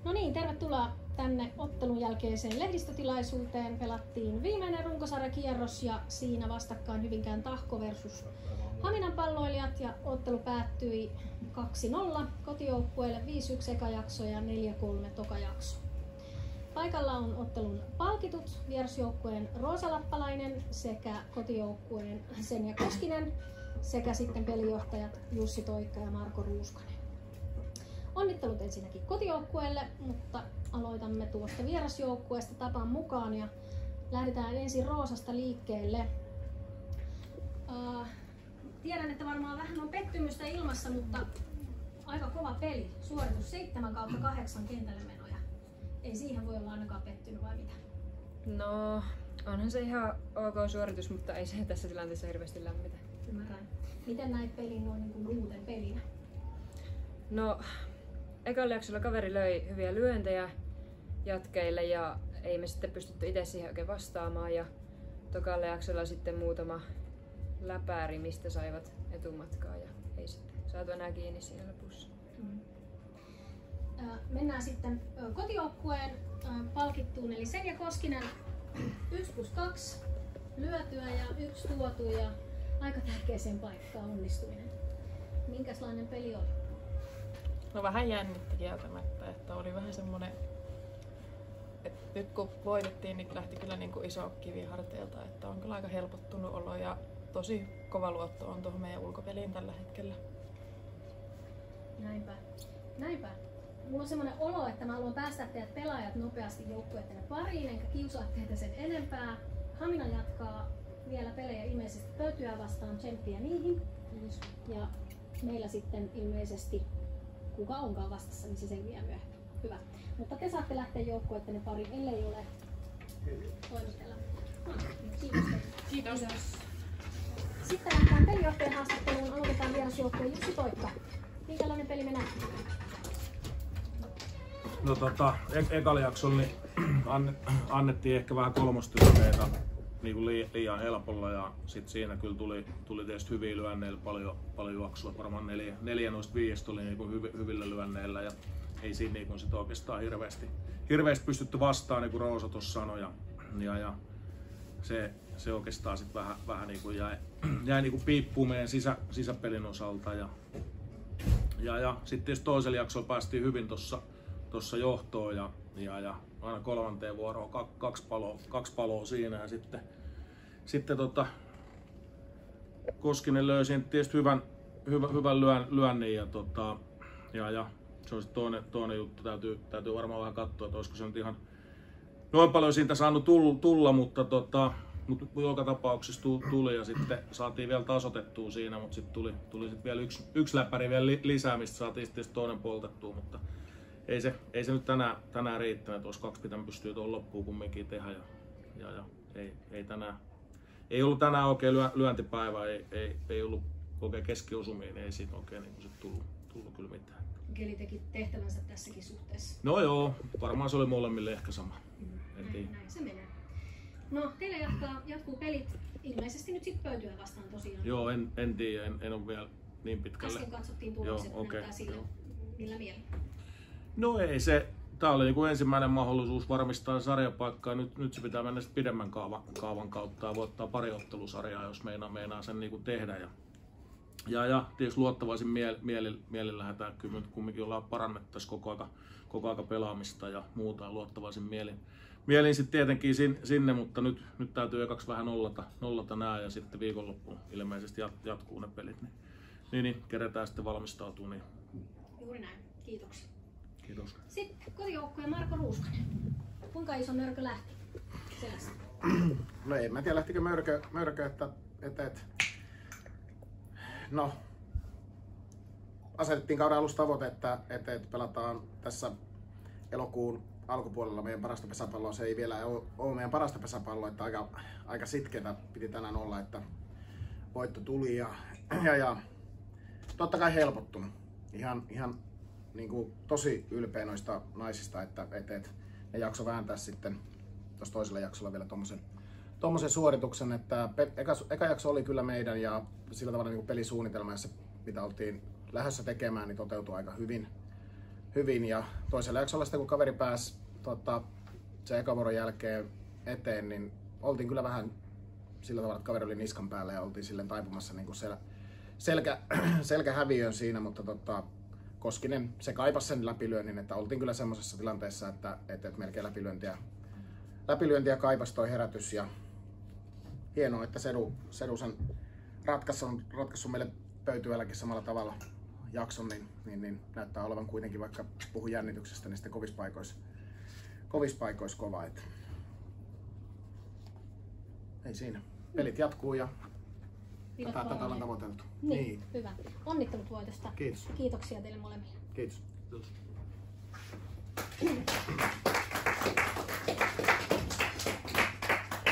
No niin, tervetuloa tänne ottelun jälkeiseen lehdistötilaisuuteen. Pelattiin viimeinen runkosarjakierros ja siinä vastakkain Hyvinkään Tahko versus Haminan palloilijat ja ottelu päättyi 2-0 kotijoukkueelle, 5-1 ekajakso ja 4-3 tokajakso. Paikalla on ottelun palkitut vierasjoukkueen Roosa Lappalainen sekä kotijoukkueen Senja Koskinen sekä sitten pelijohtajat Jussi Toikka ja Marko Ruuskanen. Onnittelut ensinnäkin kotijoukkueelle, mutta aloitamme tuosta vierasjoukkueesta tapan mukaan ja lähdetään ensin Roosasta liikkeelle. Tiedän, että varmaan vähän on pettymystä ilmassa, mutta aika kova peli. Suoritus 7/8 kentälle menoja. Ei siihen voi olla ainakaan pettynyt vai mitä? No, onhan se ihan ok suoritus, mutta ei se tässä tilanteessa hirveästi lämmitä. Ymmärrän. Miten näit pelin noin niin kuin muuten pelinä? No, ekalla jaksolla kaveri löi hyviä lyöntejä jatkeille ja ei me sitten pystytty itse siihen oikein vastaamaan. Ja tokalla jaksolla sitten muutama läpääri, mistä saivat etumatkaa ja ei sitten saatu enää kiinni siinä lopussa. Mennään sitten kotijoukkueen palkittuun, eli Senja Koskinen 1+2 lyötyä ja 1 tuotu ja aika tärkeäseen paikkaan onnistuminen. Minkälainen peli oli? No vähän jännitti kieltämättä, että oli vähän semmonen, että nyt kun voitettiin, niin lähti kyllä niin kuin iso kivi harteilta, että on kyllä aika helpottunut olo ja tosi kova luotto on tuohon meidän ulkopeliin tällä hetkellä. Näinpä. Mulla on semmoinen olo, että mä haluan päästä teidät pelaajat nopeasti joukkueiden pariin, enkä kiusaa teitä sen enempää. Hamina jatkaa vielä pelejä ilmeisesti Pöytyä vastaan, tsemppiä niihin. Ja meillä sitten ilmeisesti, kuka onkaan vastassa, niin se selviää myöhemmin. Hyvä. Mutta te saatte lähteä joukkueiden pariin, ellei ole toimitella. Kiitos. Sitten lähdetään pelijohtajan haastatteluun. Aloitetaan vierasjoukkueen Jussi Toikka. Minkälainen peli me nähtiin? No ekalla jaksolla niin annettiin ehkä vähän kolmostilanteita niin liian helpolla ja sit siinä kyllä tuli tietysti hyviä lyönneillä paljon juoksua. Varmaan 4 noista 5 oli niin kuin hyvillä lyönneillä ja ei siinä niin kuin sit oikeastaan hirveästi pystytty vastaan, niin kuin Roosa tuossa sanoi. Ja se oikeastaan sit vähän niin kuin jäi niin kuin piippuun meidän sisäpelin osalta. Ja sitten tietysti toisella jaksolla päästiin hyvin tuossa johtoon ja aina kolmanteen vuoroon kaksi paloa siinä ja sitten Koskinen löi siinä tietysti hyvän lyönnin ja se on toinen juttu, täytyy varmaan vähän katsoa, että olisiko se nyt ihan noin paljon siitä saanut tulla, mutta joka tapauksessa tuli ja sitten saatiin vielä tasoitettua siinä, mutta sitten tuli sit vielä yksi läppäri vielä lisää, mistä saatiin sitten toinen poltettua, mutta ei se nyt tänään riittänyt, että olisi 2 pitänyt pystyä tuohon loppuun kumminkin tehdä ja ei ollut tänään oikein lyöntipäivä, ei ollut oikein keskiosumia, niin ei siitä oikein niin sit tullut kyllä mitään. Keli teki tehtävänsä tässäkin suhteessa. No joo, varmaan se oli molemmille ehkä sama. Näin se menee. No, teillä jatkuu pelit ilmeisesti nyt sitten Pöytyä vastaan tosiaan. Joo, en tiedä, en ole vielä niin pitkälle. Äsken katsottiin tulokset, näyttää silloin. Millä mielellä? No ei se. Tää oli niinku ensimmäinen mahdollisuus varmistaa sarjapaikkaa. Nyt se pitää mennä pidemmän kaavan kautta ja voittaa pari ottelusarjaa, jos meinaa sen niinku tehdä. Ja tietysti luottavaisin mielin lähdetään. Kyllä kumminkin ollaan parannettaisiin koko aika pelaamista ja muuta luottavaisin mielin sitten tietenkin sinne, mutta nyt täytyy ekaksi vähän nollata nää ja sitten viikonloppuun ilmeisesti jatkuu ne pelit. Niin keretään sitten valmistautua. Niin. Juuri näin. Kiitoksia. Kiitos. Sitten kotijoukkueen Marko Ruuskanen. Kuinka iso mörkö lähti selässä? No en mä tiedä lähtikö mörkö että no asetettiin kauden alussa tavoite, että pelataan tässä elokuun alkupuolella meidän parasta pesäpalloa. Se ei vielä ole meidän parasta pesäpalloa, että aika sitkeätä piti tänään olla, että voitto tuli ja totta kai helpottunut. Ihan niin kuin tosi ylpeä noista naisista, että ne jakso vääntää sitten tuossa toisella jaksolla vielä tommosen suorituksen, että eka jakso oli kyllä meidän ja sillä tavalla niin kuin pelisuunnitelma, jossa mitä oltiin lähdössä tekemään, niin toteutui aika hyvin hyvin ja toisella jaksolla sitten kun kaveri pääsi se ekavuoron jälkeen eteen, niin oltiin kyllä vähän sillä tavalla, että kaveri oli niskan päällä ja oltiin silleen taipumassa niin kuin selkähäviöön siinä, mutta Koskinen se kaipasi sen läpilyönnin, että oltiin kyllä semmoisessa tilanteessa, että melkein läpilyöntiä kaipasi toi herätys ja hienoa, että Sedu sen ratkaissut meille pöytyälläkin samalla tavalla jakson, niin näyttää olevan kuitenkin, vaikka puhun jännityksestä, niin sitten kovissa paikoissa kova. Ei siinä. Pelit jatkuu ja tätä ollaan tavoiteltu. Niin, hyvä. Onnittelut voitosta. Kiitos. Kiitoksia teille molemmille. Kiitos.